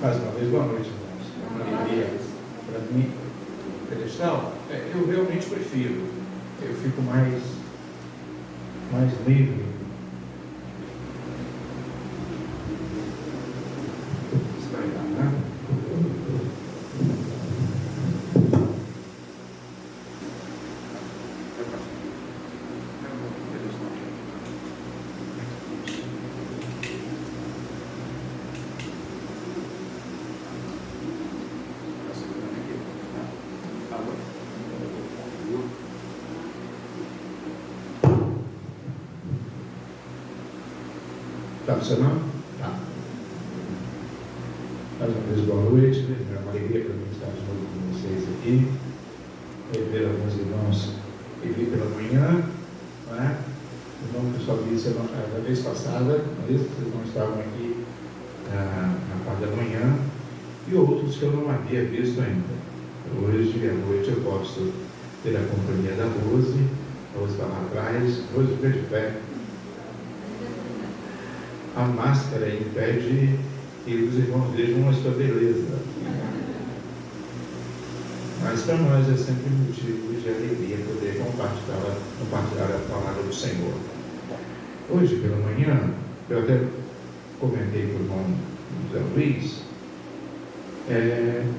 Mais uma vez, boa noite, irmãos. É uma alegria para mim, pedestal. Eu realmente prefiro. Eu fico mais livre. Isso vai dar, né? Está funcionando? Tá. Mais uma vez, boa noite. É uma alegria para mim estar de novo com vocês aqui. Ver alguns irmãos que vi pela manhã, não é? O irmão que eu só vi da vez passada, mas vocês não estavam aqui na parte da manhã, e outros que eu não havia visto ainda. Hoje à noite eu posso ter a companhia da Rose. A Rose está lá atrás. Rose, fica de pé. A máscara impede que os irmãos vejam a sua beleza. Mas para nós é sempre motivo de alegria poder compartilhar a palavra do Senhor. Hoje pela manhã, eu até comentei com o irmão José Luiz,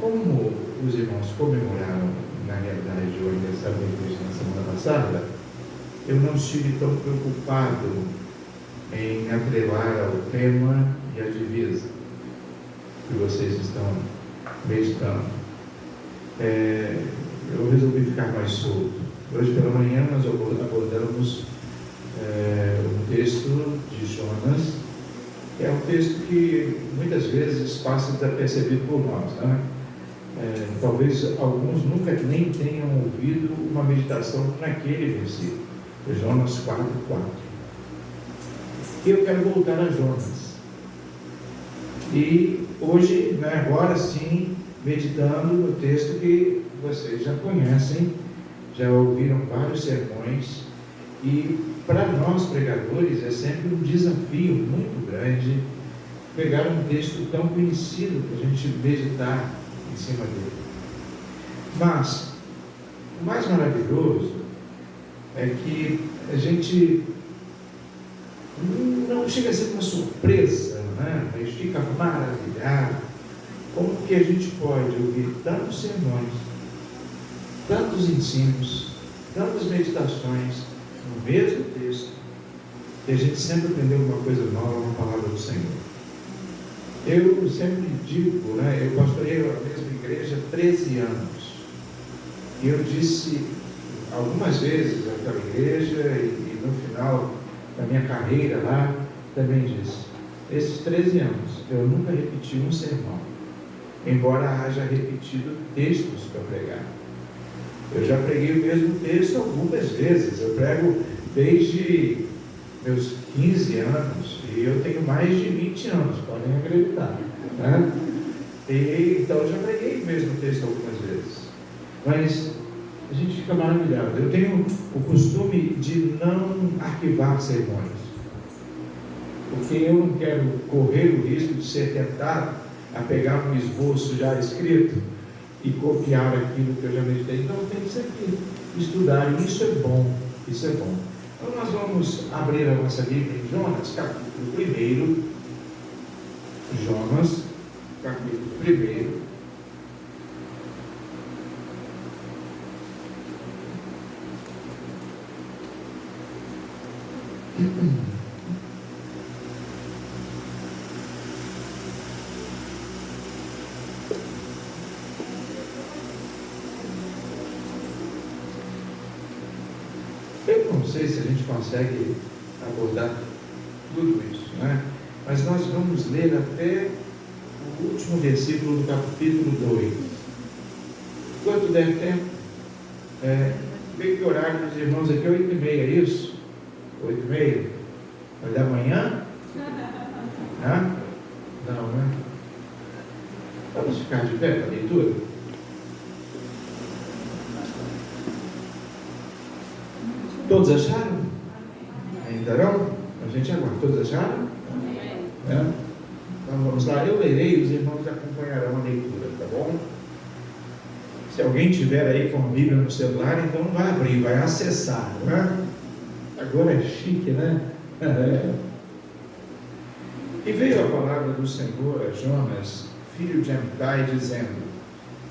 como os irmãos comemoraram, na realidade, o aniversário da igreja na semana passada, eu não estive tão preocupado em atrelar ao tema e à divisa que vocês estão meditando. Eu resolvi ficar mais solto. Hoje pela manhã nós abordamos um texto de Jonas, que é um texto que muitas vezes passa desapercebido por nós, né? Talvez alguns nunca nem tenham ouvido uma meditação naquele versículo, Jonas 4:4. Eu quero voltar a Jonas. E hoje, agora sim, meditando no texto que vocês já conhecem, já ouviram vários sermões, e para nós pregadores é sempre um desafio muito grande pegar um texto tão conhecido para a gente meditar em cima dele. Mas o mais maravilhoso é que a gente não chega a ser uma surpresa, né? A gente fica maravilhado como que a gente pode ouvir tantos sermões, tantos ensinos, tantas meditações no mesmo texto, e a gente sempre aprendeu uma coisa nova na palavra do Senhor. Eu sempre digo, né? Eu pastorei a mesma igreja há 13 anos, e eu disse algumas vezes àquela igreja, e no final da minha carreira lá, também disse, esses 13 anos, eu nunca repeti um sermão, embora haja repetido textos para pregar. Eu já preguei o mesmo texto algumas vezes, eu prego desde meus 15 anos, e eu tenho mais de 20 anos, podem acreditar, né? Então eu já preguei o mesmo texto algumas vezes, mas a gente fica maravilhado. Eu tenho o costume de não arquivar sermões, porque eu não quero correr o risco de ser tentado a pegar um esboço já escrito e copiar aquilo que eu já meditei. Então eu tenho que sempre estudar, e isso é bom, isso é bom. Então nós vamos abrir a nossa Bíblia em Jonas, capítulo 1. Jonas, capítulo 1. Eu não sei se a gente consegue abordar tudo isso, né? Mas nós vamos ler até o último versículo do capítulo 2. Quanto der tempo, bem que o horário dos irmãos aqui é 8h30, é isso? 8h30? Vai dar amanhã? Não, né? Vamos ficar de pé para a leitura? Todos acharam? Ainda não? A gente aguarda. Todos acharam? Então vamos lá. Eu lerei, os irmãos acompanham Se alguém tiver aí com a Bíblia no celular, então não vai abrir, vai acessar, não é? Agora é chique, né? E veio a palavra do Senhor a Jonas, filho de Amitai, dizendo: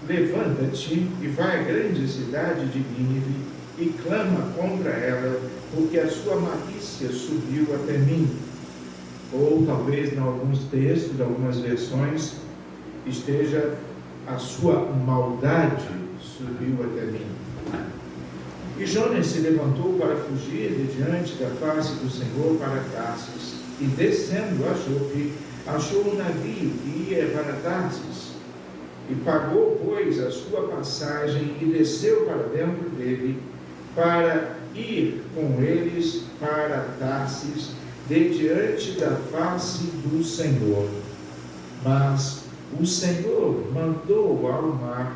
levanta-te e vai à grande cidade de Nínive e clama contra ela, porque a sua malícia subiu até mim. Ou talvez em alguns textos, algumas versões, esteja: a sua maldade subiu até mim. E Jonas se levantou para fugir de diante da face do Senhor para Tarsis, e descendo a Jope, achou um navio que ia para Tarsis, e pagou, pois, a sua passagem, e desceu para dentro dele, para ir com eles para Tarsis, de diante da face do Senhor. Mas o Senhor mandou ao mar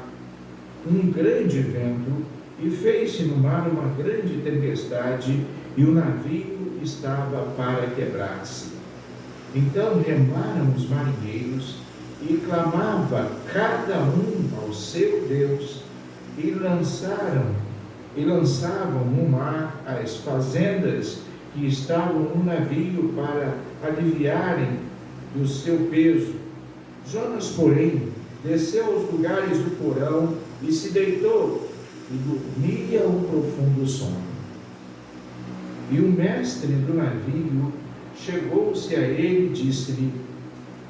um grande vento, e fez-se no mar uma grande tempestade, e o navio estava para quebrar-se. Então remaram os marinheiros, e clamava cada um ao seu Deus, e lançavam no mar as fazendas que estavam no navio para aliviarem do seu peso. Jonas, porém, desceu aos lugares do porão e se deitou, e dormia um profundo sono. E o mestre do navio chegou-se a ele e disse-lhe: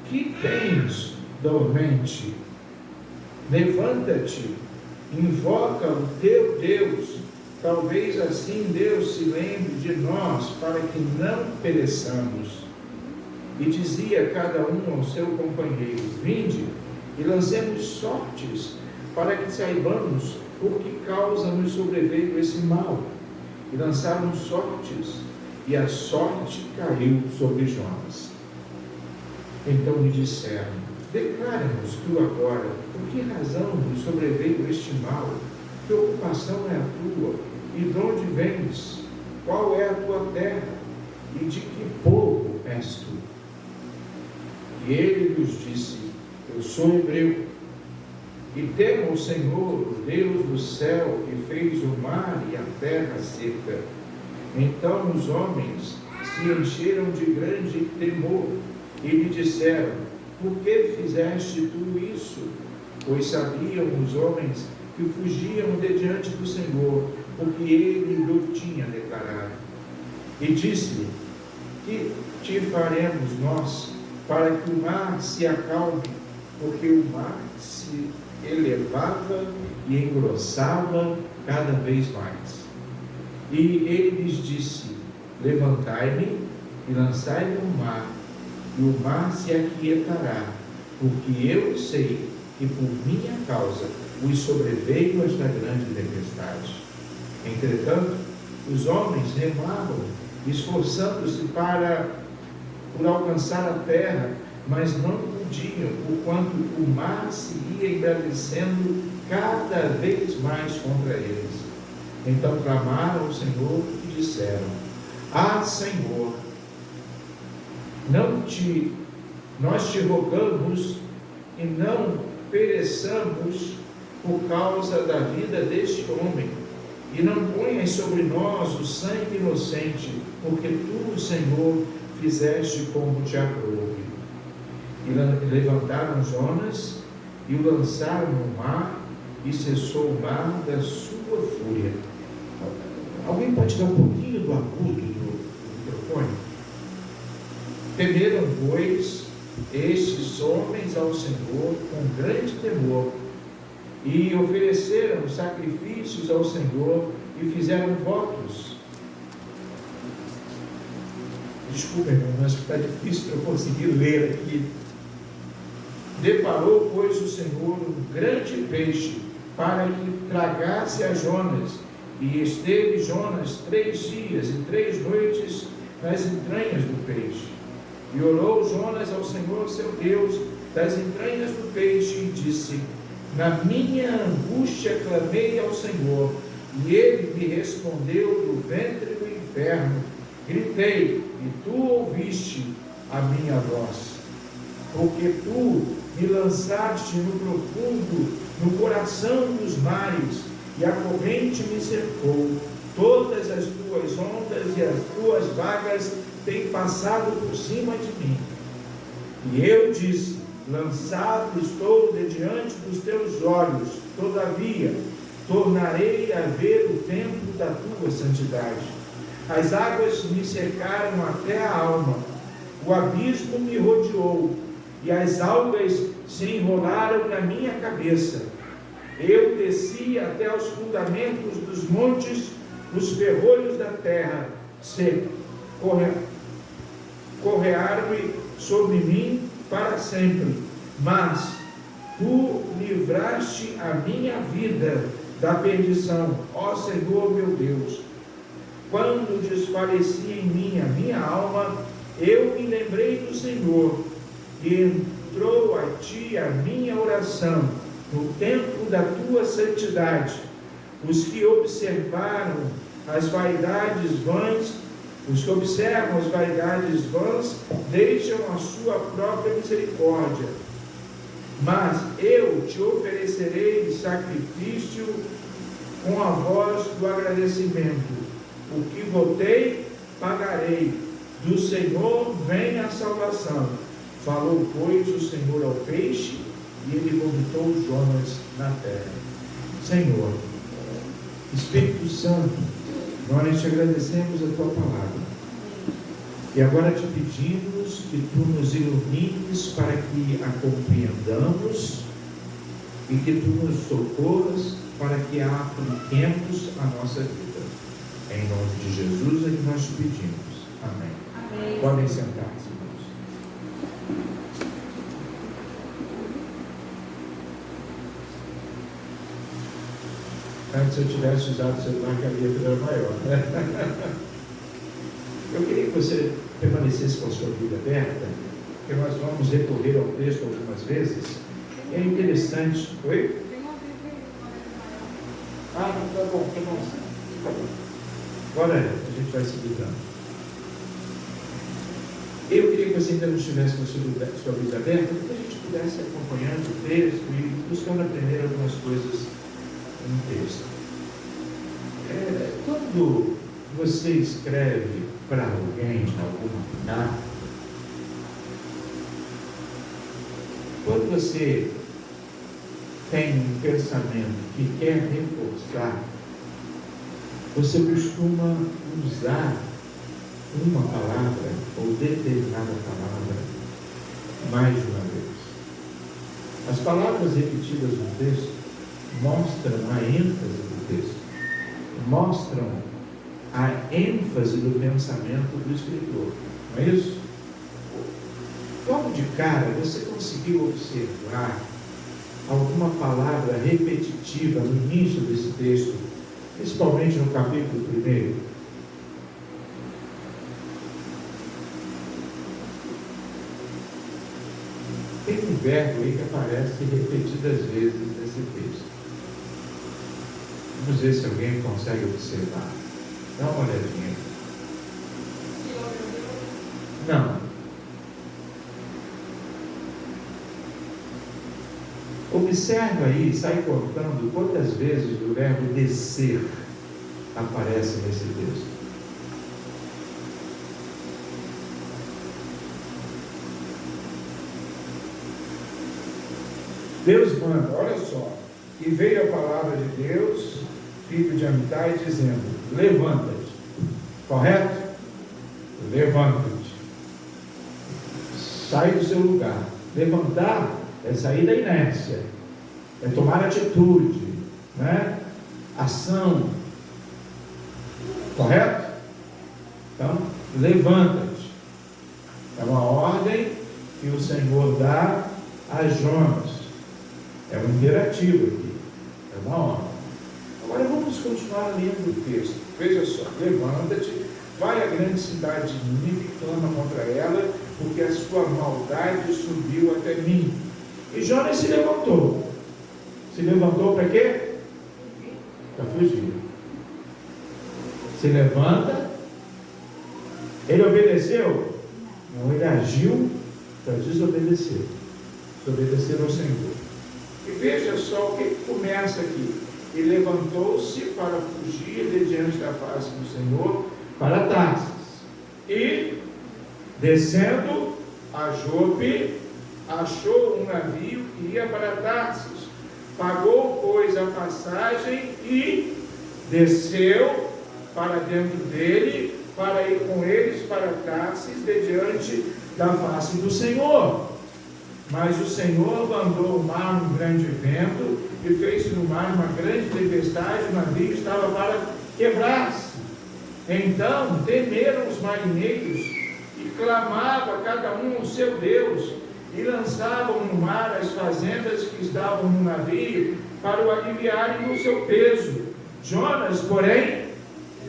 que tens, dormente? Levanta-te, invoca o teu Deus, talvez assim Deus se lembre de nós, para que não pereçamos. E dizia cada um ao seu companheiro: vinde e lancemos sortes, para que saibamos por que causa nos sobreveio esse mal. E lançaram sortes, e a sorte caiu sobre Jonas. Então lhe disseram: declara-nos tu agora, por que razão nos sobreveio este mal? Que ocupação é a tua? E de onde vens? Qual é a tua terra? E de que povo és tu? E ele lhes disse: eu sou hebreu, e temo o Senhor, o Deus do céu, que fez o mar e a terra seca. Então os homens se encheram de grande temor, e lhe disseram: por que fizeste tu isso? Pois sabiam os homens que fugiam de diante do Senhor, porque ele lhe tinha declarado. E disse-lhe: que te faremos nós, para que o mar se acalme? Porque o mar se elevava e engrossava cada vez mais. E ele lhes disse: levantai-me e lançai-me no mar, e o mar se aquietará, porque eu sei que por minha causa os sobreveio esta grande tempestade. Entretanto, os homens remavam, esforçando-se por alcançar a terra, mas não podiam, porquanto o mar se ia embravecendo cada vez mais contra eles. Então clamaram ao Senhor e disseram: ah, Senhor, nós te rogamos, e não pereçamos por causa da vida deste homem, e não ponhas sobre nós o sangue inocente, porque tu, Senhor, fizeste como te aprouve. E levantaram Jonas e o lançaram no mar, e cessou o mar da sua fúria. Alguém pode dar um pouquinho do agudo do microfone? Temeram, pois, estes homens ao Senhor com grande temor, e ofereceram sacrifícios ao Senhor e fizeram votos. Desculpem, irmão, mas está difícil para eu conseguir ler aqui. Deparou, pois, o Senhor um grande peixe para que tragasse a Jonas, e esteve Jonas 3 dias e 3 noites nas entranhas do peixe. E orou Jonas ao Senhor seu Deus das entranhas do peixe, e disse: na minha angústia clamei ao Senhor, e ele me respondeu do ventre do inferno. Gritei, e tu ouviste a minha voz. Porque tu me lançaste no profundo no coração dos mares, e a corrente me cercou. Todas as tuas ondas e as tuas vagas têm passado por cima de mim. E eu disse: lançado estou de diante dos teus olhos, todavia tornarei a ver o templo da tua santidade. As águas me cercaram até a alma, o abismo me rodeou, e as algas se enrolaram na minha cabeça. Eu desci até os fundamentos dos montes, os ferrolhos da terra se correaram-me sobre mim para sempre. Mas tu livraste a minha vida da perdição, ó Senhor meu Deus. Quando desfalecia em mim a minha alma, eu me lembrei do Senhor, e entrou a ti a minha oração no templo da tua santidade. Os que observam as vaidades vãs, deixam a sua própria misericórdia. Mas eu te oferecerei sacrifício com a voz do agradecimento. O que votei, pagarei. Do Senhor vem a salvação. Falou, pois, o Senhor ao peixe, e ele vomitou Jonas na terra. Senhor, Espírito Santo, nós te agradecemos a tua palavra. E agora te pedimos que tu nos ilumines para que a compreendamos e que tu nos socorras para que a apliquemos à nossa vida. Em nome de Jesus é que nós te pedimos. Amém. Amém. Podem sentar-se, irmãos. Antes eu tivesse usado o celular, que a letra era maior. Eu queria que você permanecesse com a sua Bíblia aberta, porque nós vamos recorrer ao texto algumas vezes. É interessante. Oi? Ah, tá bom. Tá bom. Agora a gente vai se ligando. Eu queria que você ainda não estivesse com a sua Bíblia aberta, para que a gente pudesse ir acompanhando o texto e buscando aprender algumas coisas no texto. Quando você escreve para alguém alguma carta, quando você tem um pensamento que quer reforçar, você costuma usar uma palavra ou determinada palavra mais de uma vez. As palavras repetidas no texto mostram a ênfase do texto, mostram a ênfase do pensamento do escritor, não é isso? Logo de cara, você conseguiu observar alguma palavra repetitiva no início desse texto, principalmente no capítulo 1? Tem um verbo aí que aparece repetidas vezes nesse texto. Vamos ver se alguém consegue observar. Dá uma olhadinha. Não. Observa aí, sai contando quantas vezes o verbo descer aparece nesse texto. Deus manda, olha só, e veio a palavra de Deus, filho de Amitai, dizendo: levanta-te. Correto? Levanta-te. Sai do seu lugar. Levantar é sair da inércia, é tomar atitude, né? Ação. Correto? Então, levanta-te. É uma ordem que o Senhor dá a Jonas. É um imperativo aqui. É uma ordem. Agora vamos continuar lendo o texto. Veja só. Levanta-te, vai à grande cidade de Nínive e clama contra ela, porque a sua maldade subiu até mim. E Jonas se levantou. Se levantou para quê? Para fugir. Se levanta. Ele obedeceu? Não, ele agiu para desobedecer. Desobedecer ao Senhor. E veja só o que começa aqui. E levantou-se para fugir de diante da face do Senhor para Tarsis. E, descendo a Jope, achou um navio que ia para Tarsis. Pagou, pois, a passagem e desceu para dentro dele, para ir com eles para Tarsis, de diante da face do Senhor. Mas o Senhor mandou o mar um grande vento, e fez no mar uma grande tempestade, o navio estava para quebrar-se. Então temeram os marinheiros, e clamava cada um ao seu Deus, e lançavam no mar as fazendas que estavam no navio, para o aliviarem no seu peso. Jonas, porém,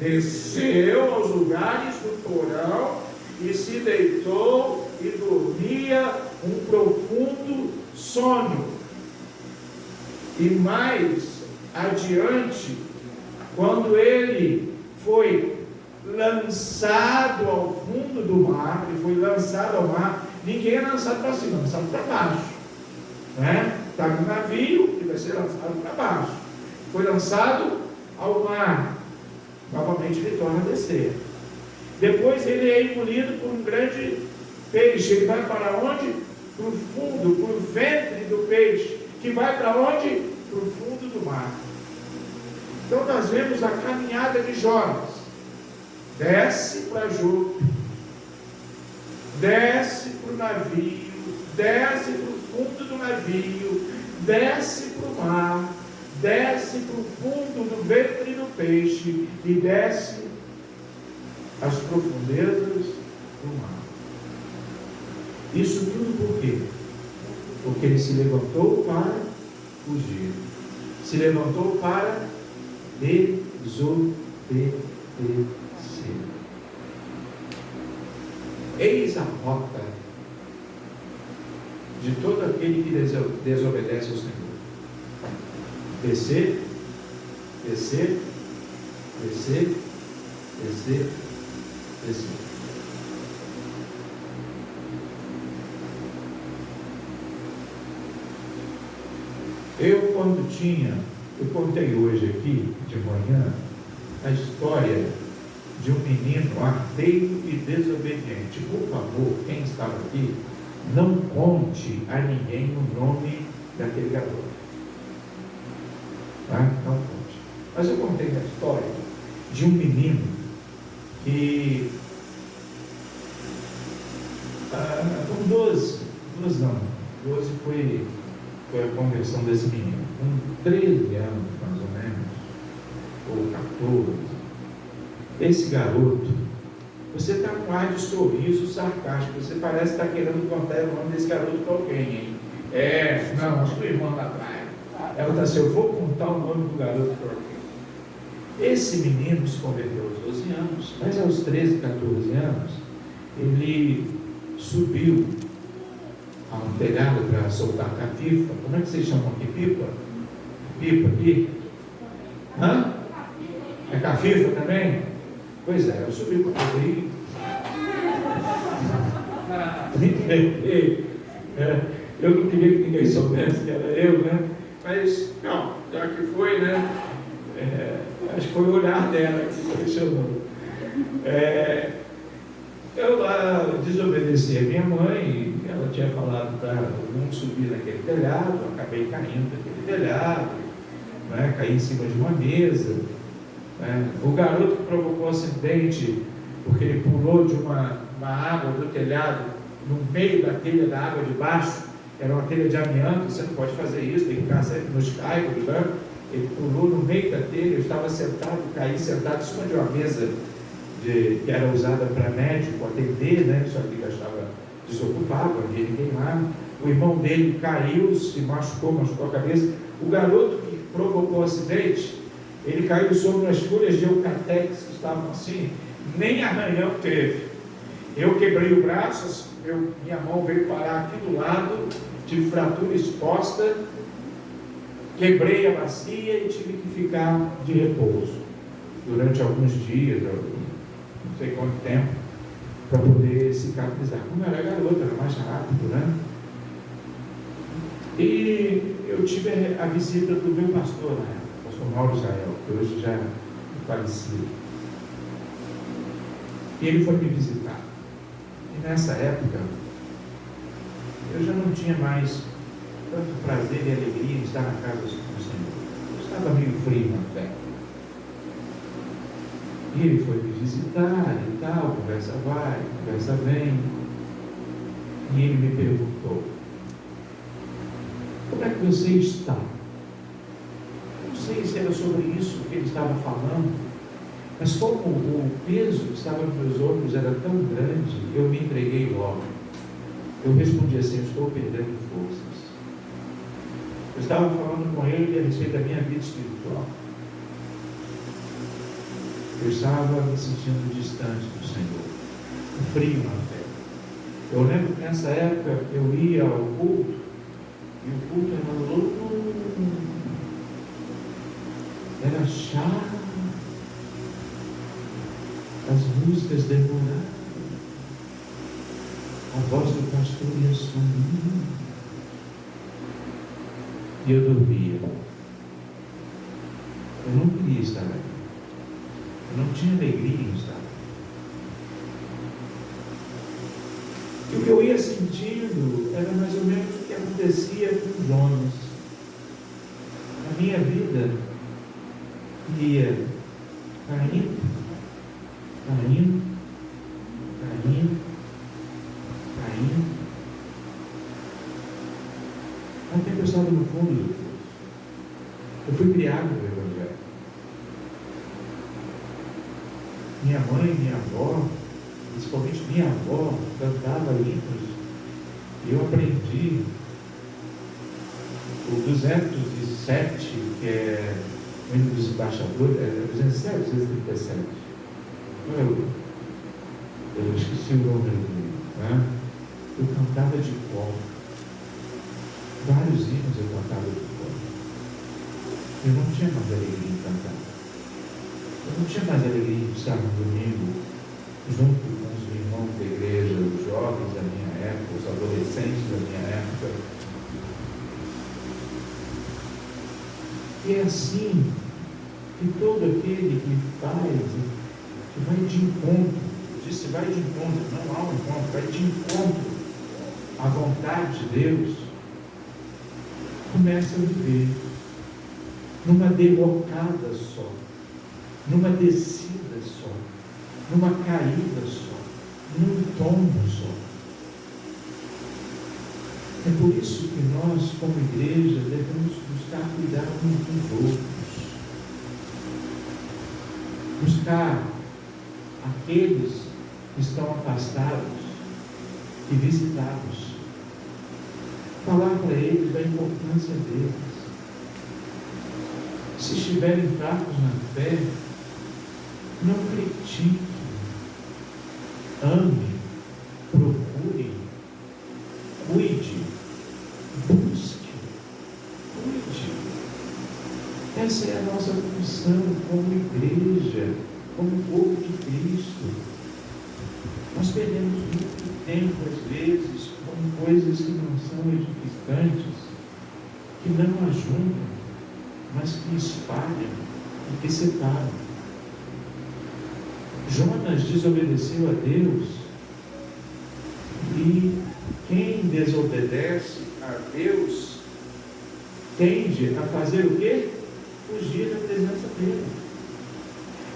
desceu aos lugares do porão, e se deitou e dormia um profundo sono. E mais adiante, quando ele foi lançado ao fundo do mar, ele foi lançado ao mar, ninguém é lançado para cima, é lançado para baixo, né? Está no navio e vai ser lançado para baixo. Foi lançado ao mar, novamente ele torna a descer. Depois ele é engolido por um grande peixe. Ele vai para onde? Para o fundo, para o ventre do peixe, que vai para onde? Para o fundo do mar. Então nós vemos a caminhada de Jonas. Desce para Jope, desce para o navio, desce para o fundo do navio, desce para o mar, desce para o fundo do ventre do peixe e desce às profundezas do mar. Isso tudo por quê? Porque ele se levantou para fugir, se levantou para desobedecer. Eis a rota de todo aquele que desobedece ao Senhor: descer, descer, descer, descer, descer. Eu contei hoje aqui de manhã a história de um menino arteiro e desobediente. Por favor, quem estava aqui, não conte a ninguém o nome daquele garoto. Tá? Não conte. Mas eu contei a história de um menino que com 12 foi a conversão desse menino, com 13 anos mais ou menos, ou 14. Esse garoto, você está com ar de sorriso sarcástico, você parece estar querendo contar o nome desse garoto para alguém, hein? Não, a sua irmã lá atrás, ela está assim: eu vou contar o nome do garoto para alguém. Esse menino se converteu aos 12 anos, mas aos 13, 14 anos, ele subiu a um telhado para soltar capifa. Como é que vocês chamam aqui? Pipa? Pipa aqui? Hã? É cafifa também? Pois é, eu subi para o rio. Eu não queria que ninguém soubesse que era eu, né? Mas, não, já que foi, né? Acho que foi o olhar dela que me chamou. Eu lá desobedeci a minha mãe, ela tinha falado para não subir naquele telhado, eu acabei caindo daquele telhado, né? Caí em cima de uma mesa. O garoto que provocou o acidente, porque ele pulou de uma água do telhado, no meio da telha da água de baixo, era uma telha de amianto, você não pode fazer isso, tem que ficar sempre nos caibros, né? Ele pulou no meio da telha, eu estava sentado, caí sentado em cima de uma mesa que era usada para médico atender, né? Só que já estava desocupado, não havia ninguém lá. O irmão dele caiu, se machucou a cabeça. O garoto que provocou o acidente, ele caiu sobre as folhas de eucatex que estavam assim, nem arranhão teve. Eu quebrei o braço, minha mão veio parar aqui do lado, tive fratura exposta, quebrei a bacia e tive que ficar de repouso durante alguns dias, não sei quanto tempo, para poder cicatrizar. Como era garoto, era mais rápido, né? E eu tive a visita do meu pastor na época, o pastor Mauro Israel, que hoje já é falecido. E ele foi me visitar. E nessa época, eu já não tinha mais tanto prazer e alegria em estar na casa do Senhor. Eu estava meio frio na fé. E ele foi me visitar e tal, conversa vai, conversa vem. E ele me perguntou: como é que você está? Não sei se era sobre isso que ele estava falando, mas como o peso que estava nos meus ombros era tão grande, eu me entreguei logo. Eu respondi assim: eu estou perdendo forças. Eu estava falando com ele a respeito da minha vida espiritual. Eu estava me sentindo distante do Senhor, frio na fé. Eu lembro que nessa época eu ia ao culto, e o culto era louco, era chato, as músicas demoradas, a voz do pastor ia sumindo, e eu dormia. Eu não queria estar ali. Eu não tinha alegria em estar. E o que eu ia sentindo era mais ou menos o que acontecia com Jonas. A minha vida ia caindo, caindo, caindo, caindo, até que eu estava no fundo do poço. Eu fui criado no Evangelho. Minha mãe e minha avó, principalmente minha avó, cantava hinos, e eu aprendi o 207, que é o hino dos embaixadores, 207, 237. Eu esqueci o número dele, né? Eu cantava de cor. Vários hinos eu cantava de cor. Eu não tinha mais alegria em cantar. Eu não tinha mais alegria em estar no domingo, junto com os irmãos da igreja, os jovens da minha época, os adolescentes da minha época. E é assim que todo aquele que faz, que vai de encontro, eu disse vai de encontro, não há um encontro, vai de encontro à vontade de Deus, começa a viver numa derrocada só, numa descida só, numa caída só, num tombo só. É por isso que nós, como igreja, devemos buscar cuidar uns dos outros, buscar aqueles que estão afastados e visitá-los, falar para eles da importância deles. Se estiverem fracos na fé, não critique, ame, procure, cuide, busque, cuide. Essa é a nossa função como igreja, como povo de Cristo. Nós perdemos muito tempo, às vezes, com coisas que não são edificantes, que não ajudam, mas que espalham e que separam. Jonas desobedeceu a Deus, e quem desobedece a Deus tende a fazer o quê? Fugir da presença dele.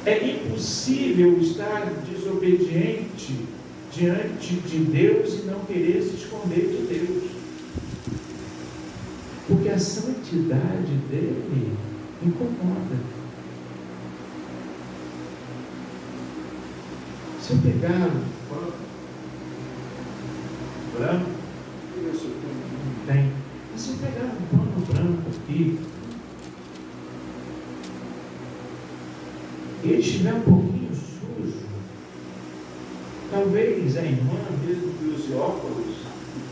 É impossível estar desobediente diante de Deus e não querer se esconder de Deus, porque a santidade dele incomoda. Se eu pegar um pano branco, não tem, mas se eu pegar um pano branco aqui, e ele estiver um pouquinho sujo, talvez a irmã, mesmo que use óculos,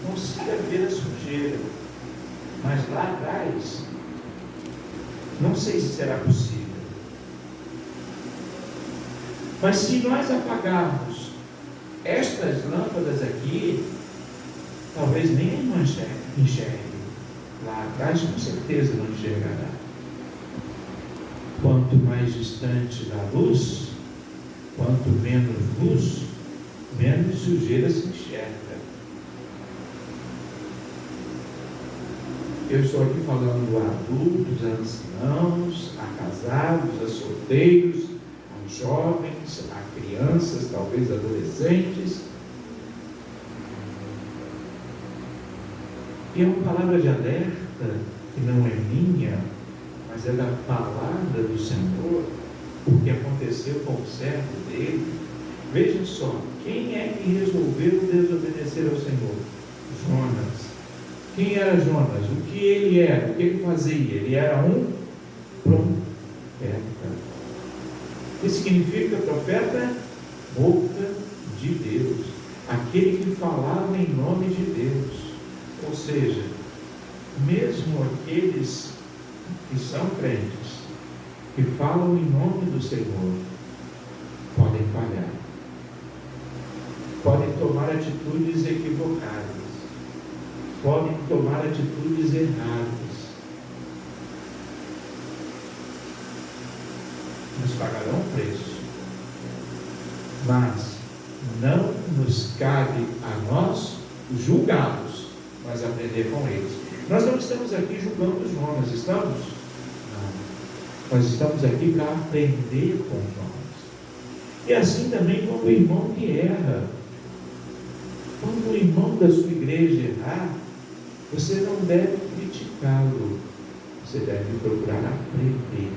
consiga ver a sujeira, mas lá atrás, não sei se será possível. Mas se nós apagarmos estas lâmpadas aqui, talvez nem a irmã enxergue, lá atrás, com certeza não enxergará. Quanto mais distante da luz, quanto menos luz, menos sujeira se enxerga. Eu estou aqui falando a adultos, a anciãos, a casados, a solteiros, a jovens, a crianças, talvez adolescentes. E é uma palavra de alerta que não é minha, mas é da palavra do Senhor, o que aconteceu com o servo dele. Veja só, quem é que resolveu desobedecer ao Senhor? Jonas. Quem era Jonas? O que ele era? O que ele fazia? Ele era um profeta. O que significa profeta? Boca de Deus. Aquele que falava em nome de Deus. Ou seja, mesmo aqueles que são crentes, que falam em nome do Senhor, podem falhar. Podem tomar atitudes equivocadas. Podem tomar atitudes erradas, mas pagarão o preço. Mas não nos cabe a nós julgá-los, mas aprender com eles. Nós não estamos aqui julgando os Jonas, estamos? Não. Nós estamos aqui para aprender com os Jonas. E assim também com o irmão que erra. Quando o irmão da sua igreja errar, você não deve criticá-lo, você deve procurar aprender.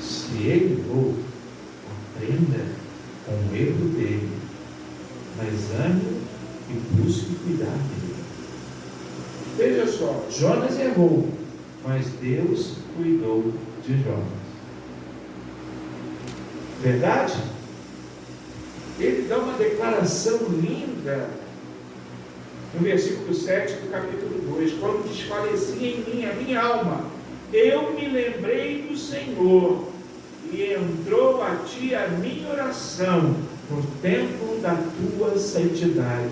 Se ele errou, aprenda com o erro dele, mas ame e busque cuidar dele. Veja só, Jonas errou, mas Deus cuidou de Jonas. Verdade? Ele dá uma declaração linda no versículo 7 do capítulo 2, quando desfalecia em mim a minha alma, eu me lembrei do Senhor, e entrou a ti a minha oração no templo da tua santidade.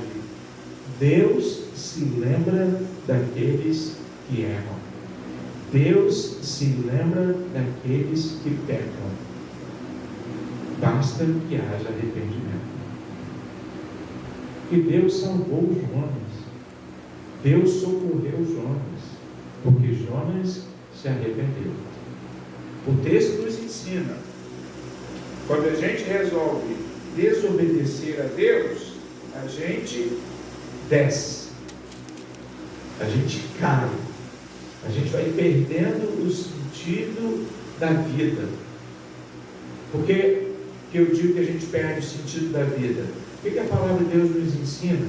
Deus se lembra daqueles que erram. Deus se lembra daqueles que pecam. Basta que haja arrependimento. E Deus salvou Jonas. Deus socorreu Jonas, porque Jonas se arrependeu. O texto nos ensina, quando a gente resolve desobedecer a Deus, a gente desce, a gente cai, a gente vai perdendo o sentido da vida. Por que eu digo que a gente perde o sentido da vida? O que a palavra de Deus nos ensina?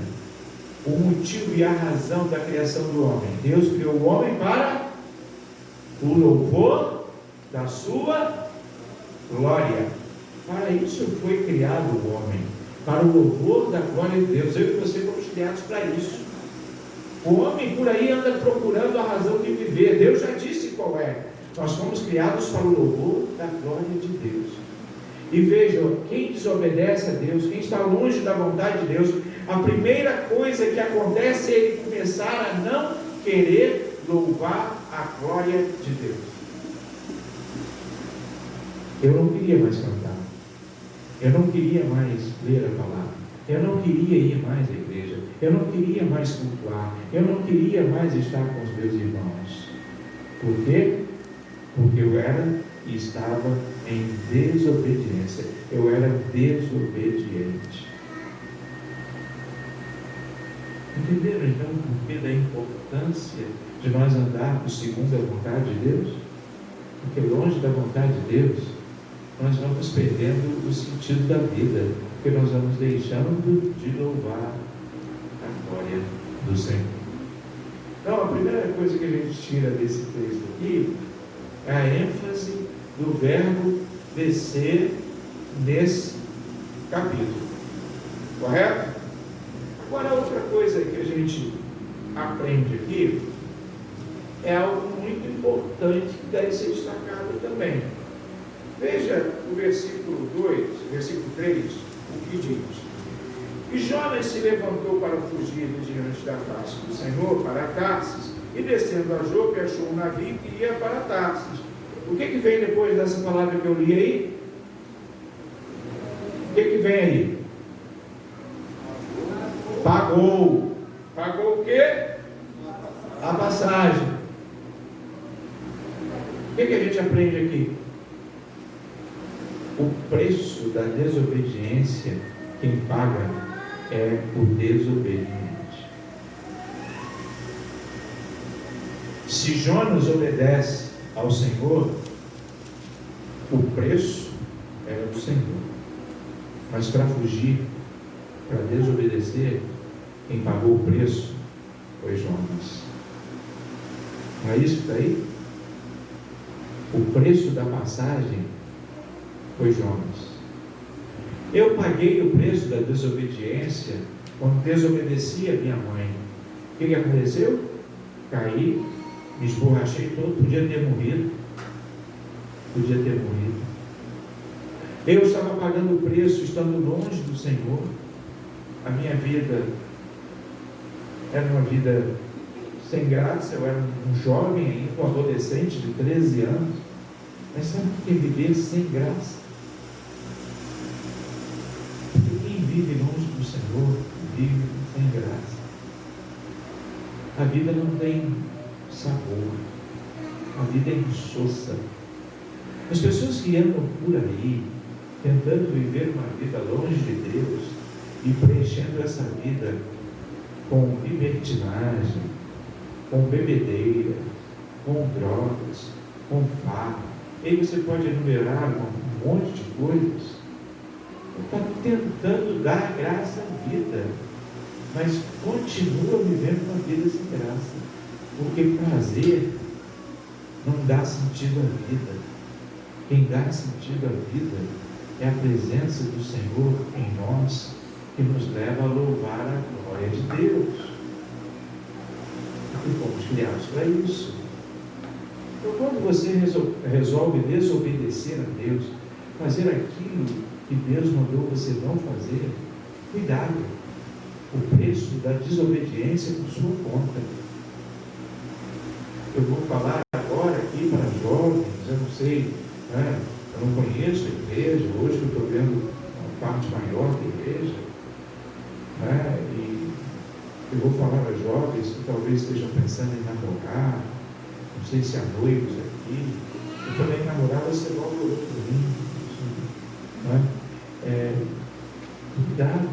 O motivo e a razão da criação do homem. Deus criou o homem para o louvor da sua glória. Para isso foi criado o homem, para o louvor da glória de Deus. Eu e você fomos criados para isso. O homem por aí anda procurando a razão de viver. Deus já disse qual é. Nós fomos criados para o louvor da glória de Deus. E vejam, quem desobedece a Deus, quem está longe da vontade de Deus, a primeira coisa que acontece é ele começar a não querer louvar a glória de Deus. Eu não queria mais cantar, eu não queria mais ler a palavra, eu não queria ir mais à igreja, eu não queria mais cultuar, eu não queria mais estar com os meus irmãos. Por quê? Porque eu era e estava em desobediência. Eu era desobediente. Entenderam então o porquê da importância de nós andarmos segundo a vontade de Deus? Porque longe da vontade de Deus, nós vamos perdendo o sentido da vida, porque nós vamos deixando de louvar a glória do Senhor. Então, a primeira coisa que a gente tira desse texto aqui é a ênfase do verbo descer nesse capítulo. Correto? Agora, outra coisa que a gente aprende aqui é algo muito importante que deve ser destacado também. Veja o versículo 2, versículo 3, o que diz. E Jonas se levantou para fugir de diante da face do Senhor para Tarsis, E descendo a Jope, achou um navio que ia para Tarsis. O que vem depois dessa palavra que eu li aí? O que vem aí? Pagou. Pagou o quê? A passagem. O que a gente aprende aqui? O preço da desobediência, quem paga é o desobediente. Se Jonas obedece ao Senhor, o preço era do Senhor. Mas para fugir, para desobedecer, quem pagou o preço foi Jonas. Não é isso que está aí? O preço da passagem foi Jonas. Eu paguei o preço da desobediência quando desobedeci a minha mãe. O que aconteceu? Caí, me esborrachei todo, podia ter morrido. Eu estava pagando o preço, estando longe do Senhor. A minha vida era uma vida sem graça. Eu era um jovem ainda, um adolescente de 13 anos. Mas sabe o que é viver sem graça? Porque quem vive longe do Senhor vive sem graça. A vida não tem sabor. A vida é insossa. As pessoas que andam por aí tentando viver uma vida longe de Deus e preenchendo essa vida com libertinagem, com bebedeira, com drogas, com farra. Aí você pode enumerar um monte de coisas. Está tentando dar graça à vida, mas continua vivendo uma vida sem graça, porque prazer não dá sentido à vida. Quem dá sentido à vida é a presença do Senhor em nós, que nos leva a louvar a glória de Deus. E fomos criados para isso. Então, quando você resolve desobedecer a Deus, fazer aquilo que Deus mandou você não fazer, cuidado. O preço da desobediência por sua conta. Eu vou falar agora aqui para jovens, eu não sei, né? Eu não conheço a igreja, hoje eu estou vendo uma parte maior da igreja, né? E eu vou falar a jovens que talvez estejam pensando em namorar, não sei se há noivos aqui. Eu também namorar, você logo orou por mim, né? Cuidado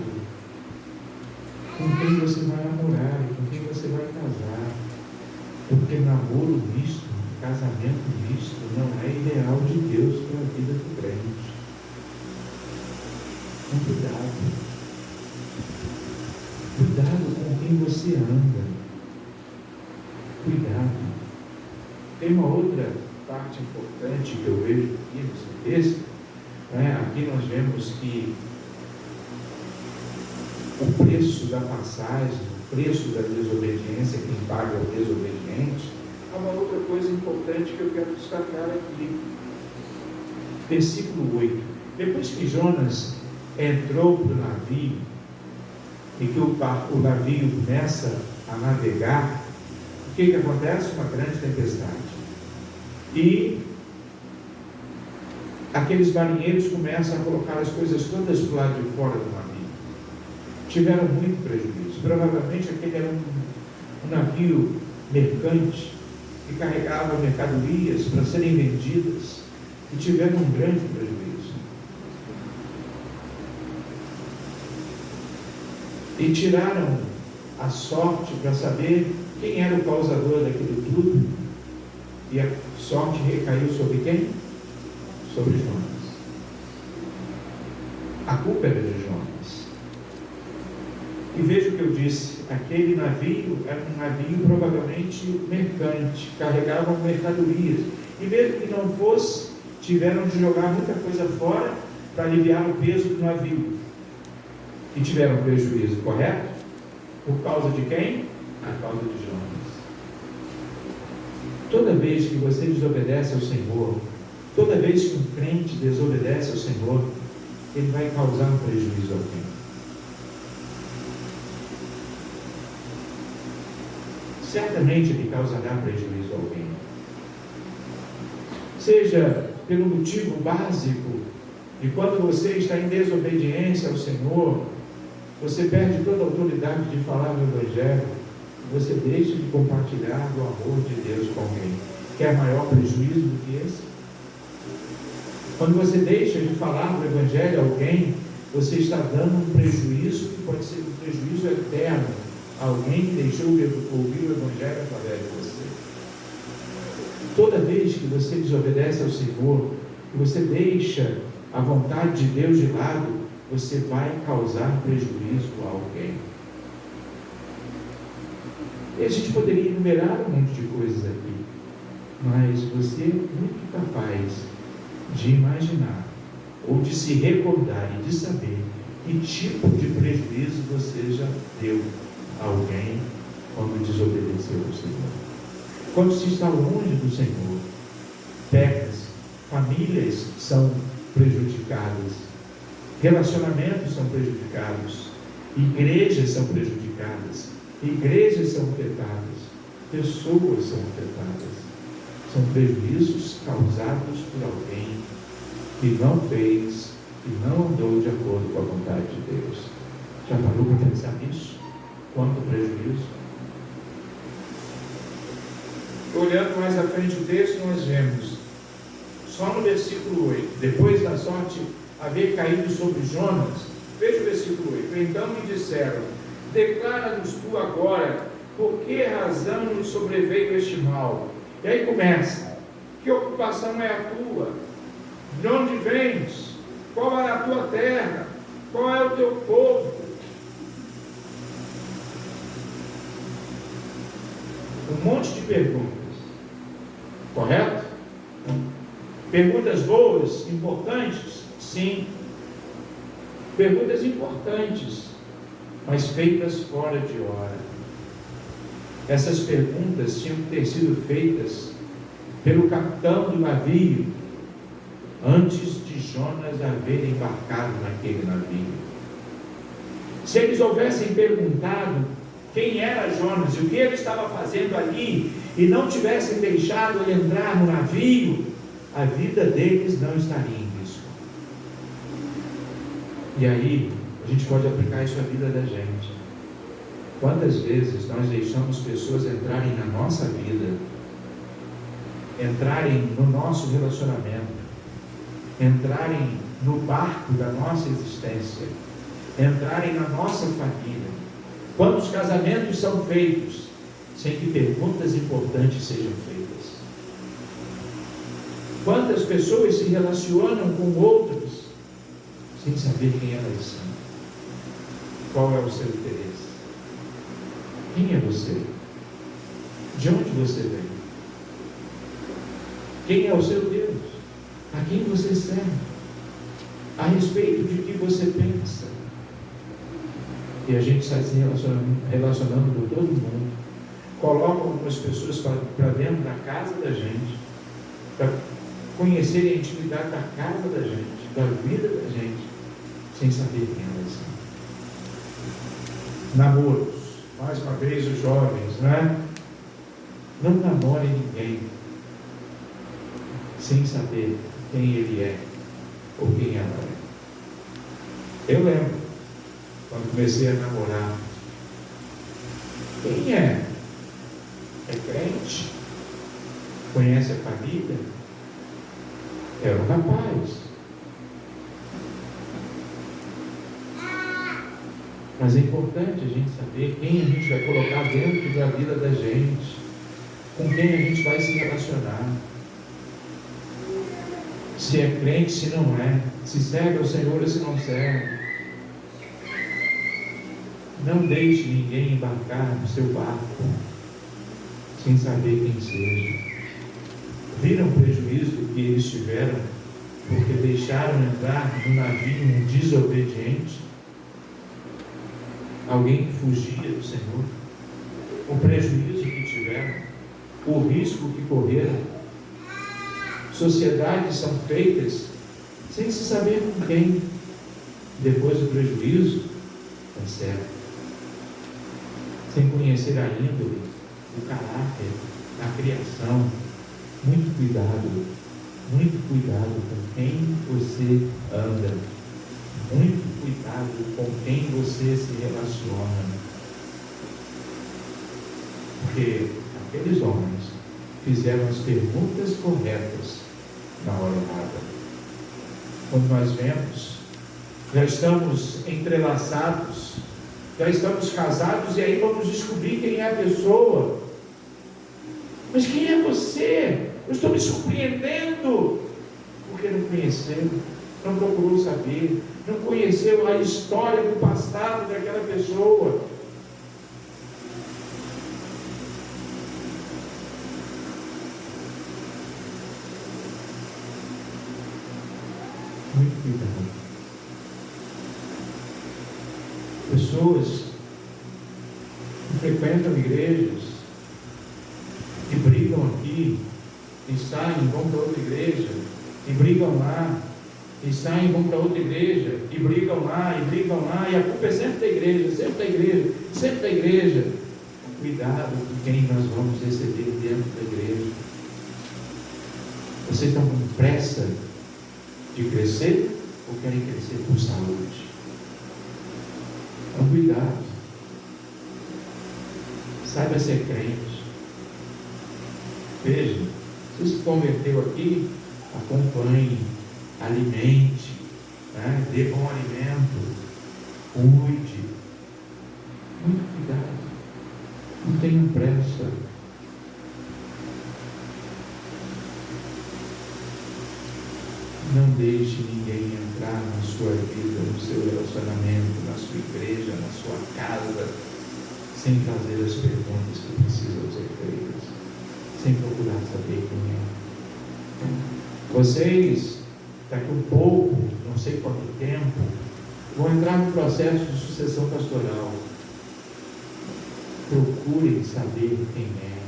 com quem você vai namorar e com quem você vai casar, porque namoro misto, casamento misto não é ideal de Deus para a vida do crente. Então, cuidado com quem você anda, cuidado. Tem uma outra parte importante que eu vejo aqui nesse texto, né? Aqui nós vemos que o preço da passagem, o preço da desobediência, quem paga é o desobediente. Há uma outra coisa importante que eu quero destacar aqui. Versículo 8. Depois que Jonas entrou para o navio e que o navio começa a navegar, o que acontece? Uma grande tempestade. E aqueles marinheiros começam a colocar as coisas todas do lado de fora do navio. Tiveram muito prejuízo. Provavelmente aquele era um navio mercante que carregava mercadorias para serem vendidas e tiveram um grande prejuízo. E tiraram a sorte para saber quem era o causador daquilo tudo, e a sorte recaiu sobre quem? Sobre Jonas. A culpa era de Jonas. E veja o que eu disse, aquele navio era um navio provavelmente mercante, carregavam mercadorias, e mesmo que não fosse, tiveram de jogar muita coisa fora para aliviar o peso do navio, e tiveram prejuízo, correto? Por causa de quem? Por causa de Jonas. Toda vez que você desobedece ao Senhor, toda vez que um crente desobedece ao Senhor, ele vai causar um prejuízo a alguém. certamente ele causará prejuízo a alguém. Seja pelo motivo básico de quando você está em desobediência ao Senhor, você perde toda a autoridade de falar no Evangelho, você deixa de compartilhar do amor de Deus com alguém. Quer maior prejuízo do que esse? Quando você deixa de falar do Evangelho a alguém, você está dando um prejuízo que pode ser um prejuízo eterno a alguém que deixou de ouvir o Evangelho através de você. Toda vez que você desobedece ao Senhor, que você deixa a vontade de Deus de lado, você vai causar prejuízo a alguém. E a gente poderia enumerar um monte de coisas aqui, mas você é muito capaz de imaginar, ou de se recordar e de saber que tipo de prejuízo você já deu a alguém quando desobedeceu ao Senhor. Quando se está longe do Senhor, peca-se, famílias são prejudicadas, relacionamentos são prejudicados, igrejas são prejudicadas, igrejas são afetadas, pessoas são afetadas. São prejuízos causados por alguém que não fez, que não andou de acordo com a vontade de Deus. Já parou para pensar nisso? Quanto prejuízo? Olhando mais à frente o texto, nós vemos, só no versículo 8, depois da sorte haver caído sobre Jonas, veja o versículo 8, então me disseram, declara-nos tu agora, por que razão nos sobreveio este mal? E aí começa, que ocupação é a tua? De onde vens? Qual é a tua terra? Qual é o teu povo? Um monte de perguntas, correto? Perguntas boas, importantes? Sim. Perguntas importantes, mas feitas fora de hora. Essas perguntas tinham que ter sido feitas pelo capitão do navio, antes de Jonas haver embarcado naquele navio. Se eles houvessem perguntado quem era Jonas e o que ele estava fazendo ali, e não tivessem deixado ele entrar no navio, a vida deles não estaria em risco. E aí, a gente pode aplicar isso à vida da gente. Quantas vezes nós deixamos pessoas entrarem na nossa vida, entrarem no nosso relacionamento, entrarem no barco da nossa existência, entrarem na nossa família? Quantos casamentos são feitos sem que perguntas importantes sejam feitas? Quantas pessoas se relacionam com outros sem saber quem elas são? Qual é o seu interesse? Quem é você? De onde você vem? Quem é o seu Deus? A quem você serve? A respeito de que você pensa? E a gente sai se relacionando com todo mundo, coloca algumas pessoas para dentro da casa da gente, para conhecerem a intimidade da casa da gente, da vida da gente, sem saber quem elas são. Namoros, mais uma vez os jovens, não é? Não namore ninguém sem saber quem ele é ou quem ela é. Eu lembro, quando comecei a namorar, quem é? É crente? Conhece a família? Era um rapaz. Mas é importante a gente saber quem a gente vai colocar dentro da vida da gente, com quem a gente vai se relacionar. Se é crente, se não é, se serve ao Senhor ou se não serve. Não deixe ninguém embarcar no seu barco sem saber quem seja. Viram o prejuízo que eles tiveram porque deixaram entrar no navio um desobediente? Alguém que fugia do Senhor? O prejuízo que tiveram? O risco que correram? Sociedades são feitas sem se saber com quem. Depois do prejuízo, é certo. Sem conhecer a índole, o caráter, a criação. Muito cuidado com quem você anda, muito cuidado com quem você se relaciona, porque aqueles homens fizeram as perguntas corretas na hora errada. Quando nós vemos, já estamos entrelaçados, já estamos casados, e aí vamos descobrir quem é a pessoa. Mas quem é você? Eu estou me surpreendendo, porque não conheceu, não procurou saber, não conheceu a história do passado daquela pessoa. Muito cuidado. Pessoas que frequentam igrejas e brigam aqui, e saem, vão para outra igreja, e brigam lá, e saem, vão para outra igreja, e brigam lá, e a culpa é sempre da igreja, sempre da igreja, sempre da igreja. Cuidado com quem nós vamos receber dentro da igreja. Vocês estão com pressa de crescer, ou querem crescer por saúde? Então, cuidado. Saiba ser crente. Veja, se se converteu aqui, acompanhe, alimente, né? Dê bom alimento, cuide. Muito cuidado. Não tenham pressa. Não deixe ninguém entrar na sua vida, no seu relacionamento, na sua igreja, na sua casa, sem fazer as perguntas que precisam ser feitas, sem procurar saber quem é. Vocês, daqui a um pouco, não sei quanto tempo, vão entrar no processo de sucessão pastoral. Procurem saber quem é.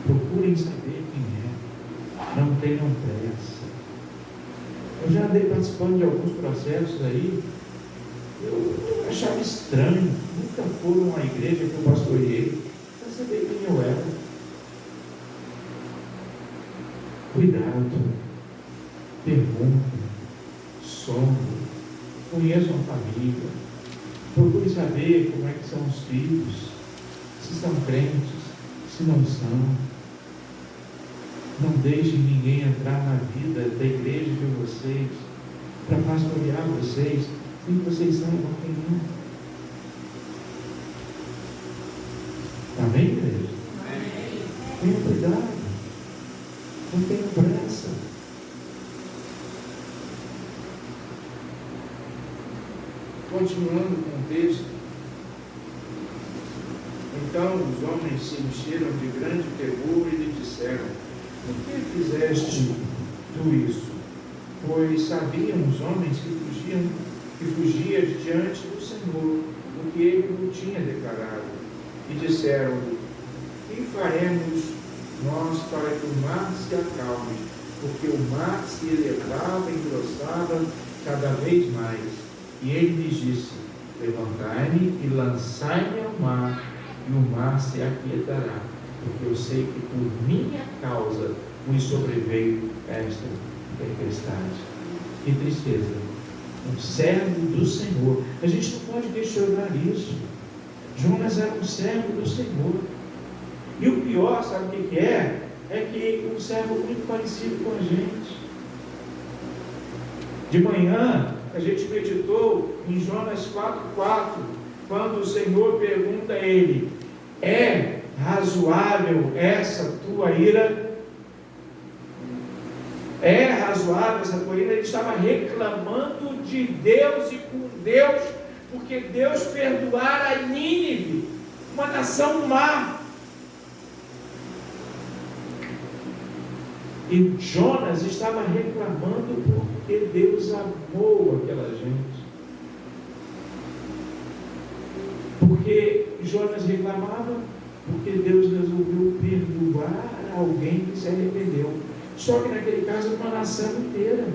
Procurem saber quem é. Não tenham pressa. Eu já andei participando de alguns processos aí. Eu achava estranho. Nunca foram à igreja que eu pastoreei para saber quem eu era. Cuidado. Pergunte. Sonde. Conheçam a família. Procure saber como é que são os filhos. Se são crentes, se não são. Não deixem ninguém entrar na vida da igreja de vocês para pastorear vocês, sem que vocês saibam quem é. Amém, igreja? Amém. Tenha cuidado. Não tenha pressa. Continuando com o texto. Então os homens se encheram de grande terror e lhe disseram: por que fizeste tu isso? Pois sabiam os homens que fugia diante do Senhor, o que ele não tinha declarado. E disseram: que faremos nós para que o mar se acalme? Porque o mar se elevava e engrossava cada vez mais. E ele lhes disse: levantai-me e lançai-me ao mar, e o mar se aquietará. Porque eu sei que por minha causa me sobreveio esta tempestade. Que tristeza. Um servo do Senhor. A gente não pode questionar isso. Jonas era um servo do Senhor. E o pior, sabe o que é? É que um servo muito parecido com a gente. De manhã, a gente meditou em Jonas 4,4, quando o Senhor pergunta a ele: é razoável essa tua ira? É razoável essa tua ira? Ele estava reclamando de Deus e com Deus, porque Deus perdoara a Nínive, uma nação má. E Jonas estava reclamando porque Deus amou aquela gente. Porque Jonas reclamava, porque Deus resolveu perdoar alguém que se arrependeu. Só que naquele caso uma nação inteira.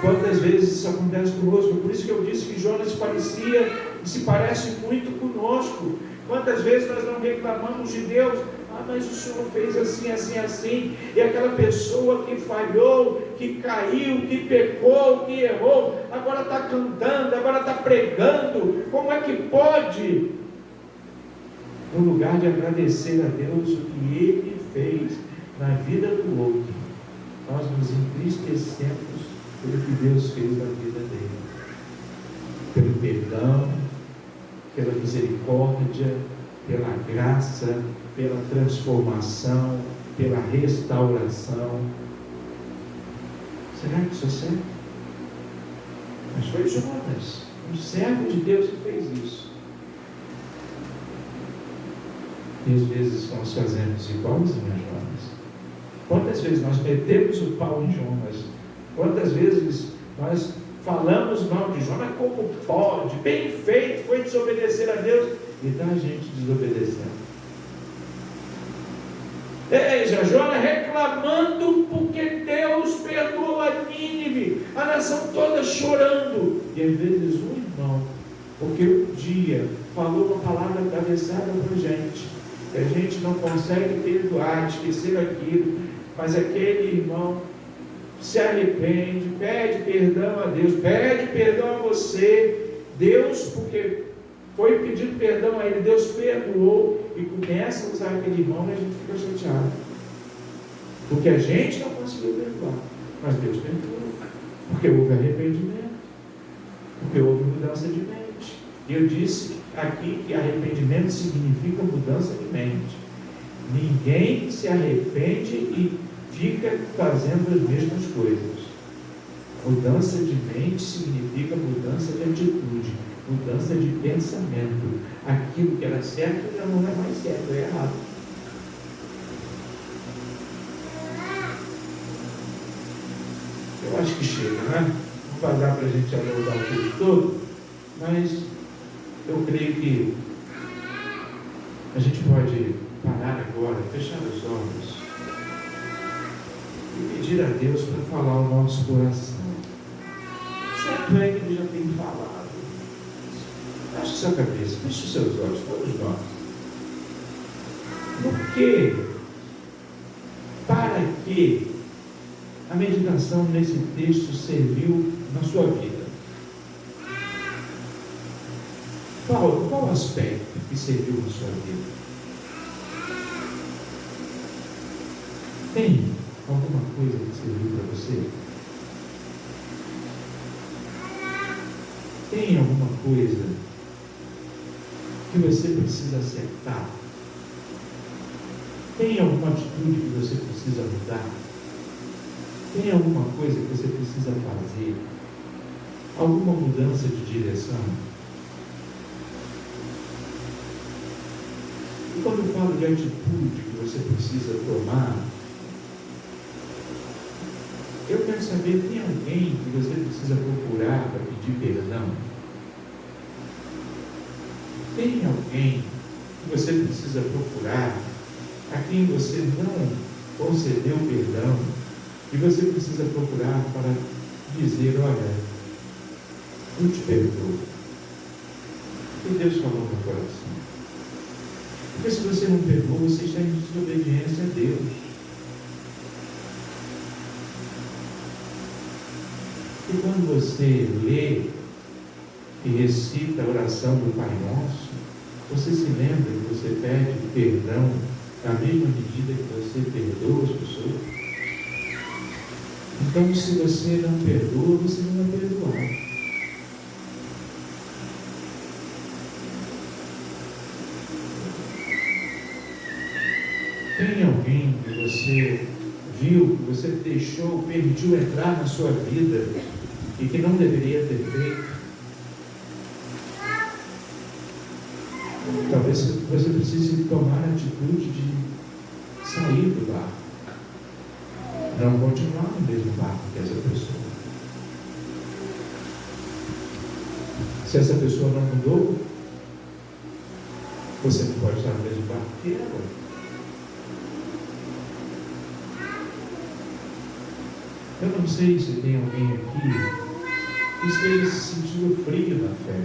Quantas vezes isso acontece conosco? Por isso que eu disse que Jonas parecia e se parece muito conosco. Quantas vezes nós não reclamamos de Deus? Ah, mas o Senhor fez assim, assim, assim. E aquela pessoa que falhou, que caiu, que pecou, que errou, agora está cantando, agora está pregando. Como é que pode? No lugar de agradecer a Deus o que Ele fez na vida do outro, nós nos entristecemos pelo que Deus fez na vida dele, pelo perdão, pela misericórdia, pela graça, pela transformação, pela restauração. Será que isso é certo? Mas foi Jonas, um servo de Deus, que fez isso. E às vezes nós fazemos igualzinho a Jonas. Quantas vezes nós metemos o pau em Jonas? Quantas vezes nós falamos mal de Jonas? Como pode? Bem feito, foi desobedecer a Deus. E dá a gente desobedecendo. Veja, Jonas reclamando porque Deus perdoou a Nínive, a nação toda chorando. E às vezes um irmão, porque um dia falou uma palavra atravessada para a gente, que a gente não consegue perdoar, esquecer aquilo, mas aquele irmão se arrepende, pede perdão a Deus, pede perdão a você, Deus, porque foi pedido perdão a ele, Deus perdoou, e começa a usar aquele irmão e a gente fica chateado, porque a gente não conseguiu perdoar, mas Deus perdoou, porque houve arrependimento, porque houve mudança de mente. E eu disse aqui que arrependimento significa mudança de mente. Ninguém se arrepende e fica fazendo as mesmas coisas. Mudança de mente significa mudança de atitude, mudança de pensamento. Aquilo que era certo já não é mais certo, é errado. Eu acho que chega, né? Não vai dar para a gente abordar o tempo todo, mas eu creio que a gente pode parar agora, fechar os olhos e pedir a Deus para falar o nosso coração. Certo é que Ele já tem falado. Baixe sua cabeça, feche os seus olhos, todos nós. Por quê? Para que a meditação nesse texto serviu na sua vida? Qual aspecto que serviu na sua vida? Tem alguma coisa que serviu para você? Tem alguma coisa que você precisa acertar? Tem alguma atitude que você precisa mudar? Tem alguma coisa que você precisa fazer? Alguma mudança de direção? E quando eu falo de atitude que você precisa tomar, eu quero saber, tem alguém que você precisa procurar para pedir perdão? Tem alguém que você precisa procurar a quem você não concedeu perdão e você precisa procurar para dizer, olha, eu te perdoo? O que Deus falou no coração? Porque se você não perdoa, você está em desobediência a Deus. E quando você lê e recita a oração do Pai Nosso, você se lembra que você pede perdão na mesma medida que você perdoa as pessoas? Então, se você não perdoa, você não é perdoado. Tem alguém que você viu, que você deixou, permitiu entrar na sua vida e que não deveria ter feito? Talvez você precise tomar a atitude de sair do barco, não continuar no mesmo barco que essa pessoa. Se essa pessoa não mudou, você não pode estar no mesmo barco que ela. Eu não sei se tem alguém aqui que esteja se sentindo frio na fé.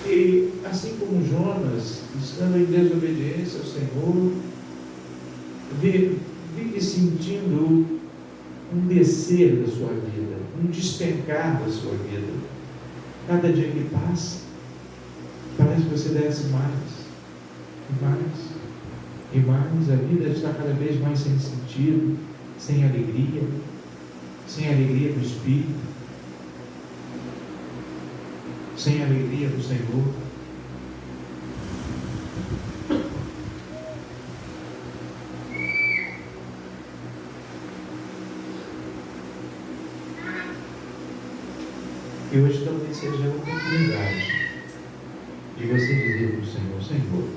E assim como Jonas, estando em desobediência ao Senhor, vive sentindo um descer da sua vida, um despencar da sua vida. Cada dia que passa, parece que você desce mais, e mais, e mais. A vida está cada vez mais sem sentido, sem alegria do Espírito, sem alegria do Senhor. E hoje talvez seja a oportunidade de você dizer para o Senhor: Senhor,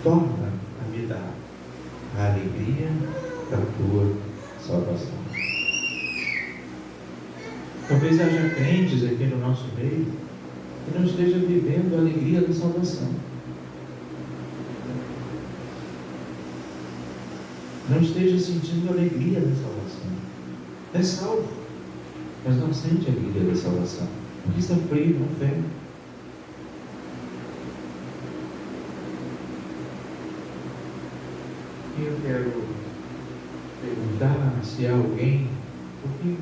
torna a me dar a alegria da tua salvação. Talvez haja crentes aqui no nosso meio que não esteja vivendo a alegria da salvação. Não esteja sentindo a alegria da salvação. É salvo, mas não sente a alegria da salvação, porque está frio na fé. E eu quero perguntar se há alguém por quem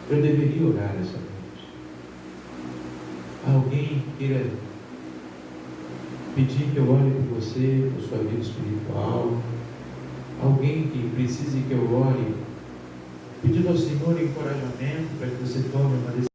eu deveria orar essa noite. Alguém queira pedir que eu ore por você, por sua vida espiritual. Alguém que precise que eu ore, pedindo ao Senhor encorajamento para que você tome uma decisão.